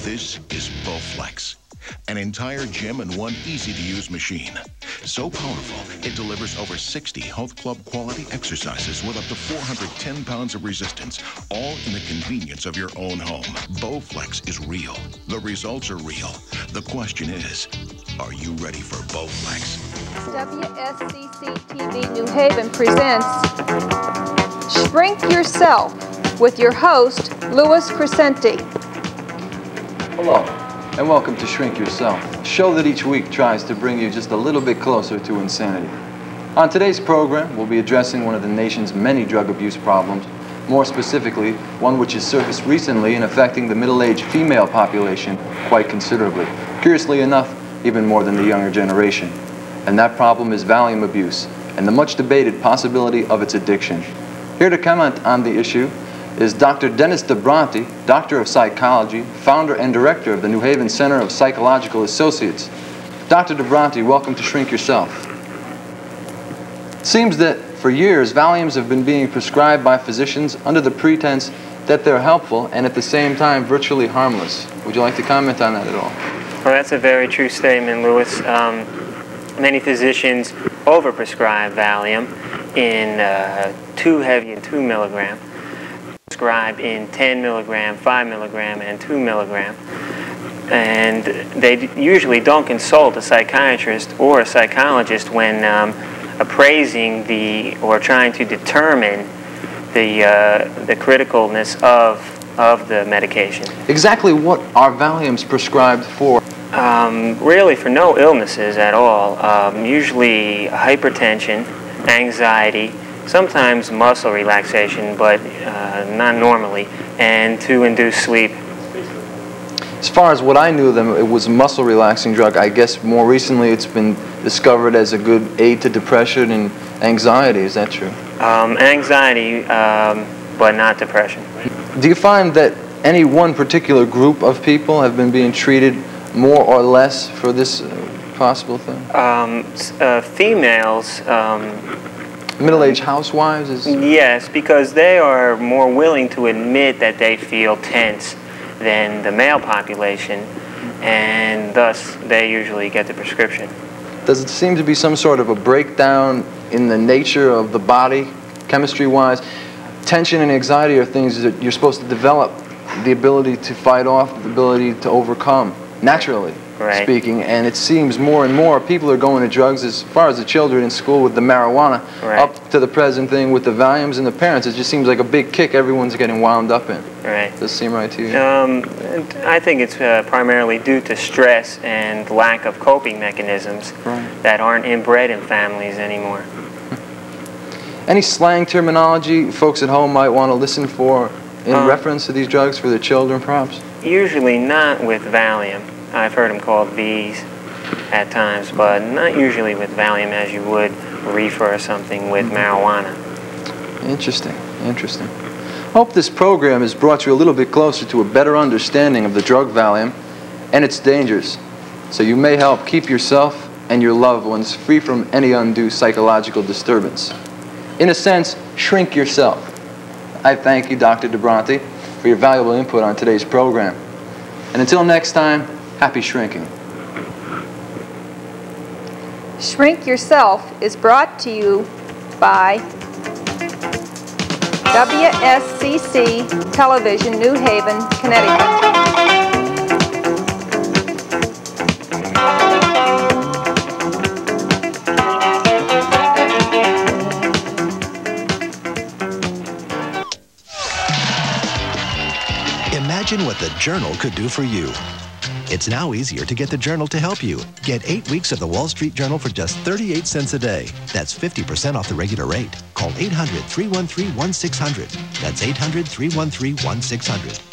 This is Bowflex, an entire gym in one easy-to-use machine. So powerful, it delivers over 60 health club quality exercises with up to 410 pounds of resistance, all in the convenience of your own home. Bowflex is real. The results are real. The question is, are you ready for Bowflex? WSCC TV New Haven presents Shrink Yourself with your host, Louis Crescenti. Hello, and welcome to Shrink Yourself, a show that each week tries to bring you just a little bit closer to insanity. On today's program, we'll be addressing one of the nation's many drug abuse problems, more specifically, one which has surfaced recently and affecting the middle-aged female population quite considerably. Curiously enough, even more than the younger generation. And that problem is Valium abuse, and the much-debated possibility of its addiction. Here to comment on the issue is Dr. Deniss Dobronte, Doctor of Psychology, founder and director of the New Haven Center of Psychological Associates. Dr. Dobronte, welcome to Shrink Yourself. It seems that for years, Valiums have been being prescribed by physicians under the pretense that they're helpful and at the same time virtually harmless. Would you like to comment on that at all? Well, that's a very true statement, Louis. Many physicians overprescribe Valium in 2 heavy and 2 milligram. Prescribe in 10 milligram, 5 milligram, and 2 milligram. And they usually don't consult a psychiatrist or a psychologist when appraising or trying to determine the criticalness of the medication. Exactly what are Valiums prescribed for? Really for no illnesses at all. Usually hypertension, anxiety, sometimes muscle relaxation, but not normally, and to induce sleep. As far as what I knew of them, it was a muscle relaxing drug. I guess more recently it's been discovered as a good aid to depression and anxiety. Is that true? Anxiety, but not depression. Do you find that any one particular group of people have been being treated more or less for this possible thing? Females. Middle-aged housewives? Yes, because they are more willing to admit that they feel tense than the male population, and thus they usually get the prescription. Does it seem to be some sort of a breakdown in the nature of the body, chemistry-wise? Tension and anxiety are things that you're supposed to develop the ability to fight off, the ability to overcome, naturally speaking, and it seems more and more people are going to drugs as far as the children in school with the marijuana, up to the present thing with the Valiums and the parents. It just seems like a big kick everyone's getting wound up in. Does it seem right to you? I think it's primarily due to stress and lack of coping mechanisms that aren't inbred in families anymore. Any slang terminology folks at home might want to listen for in reference to these drugs for their children, perhaps? Usually not with Valium. I've heard them called V's at times, but not usually with Valium as you would reefer or something with marijuana. Interesting, interesting. I hope this program has brought you a little bit closer to a better understanding of the drug Valium and its dangers, so you may help keep yourself and your loved ones free from any undue psychological disturbance. In a sense, shrink yourself. I thank you, Dr. Dobronte, for your valuable input on today's program. And until next time, happy shrinking. Shrink Yourself is brought to you by WSCC Television, New Haven, Connecticut. Imagine what the Journal could do for you. It's now easier to get the Journal to help you. Get 8 weeks of the Wall Street Journal for just 38 cents a day. That's 50% off the regular rate. Call 800-313-1600. That's 800-313-1600.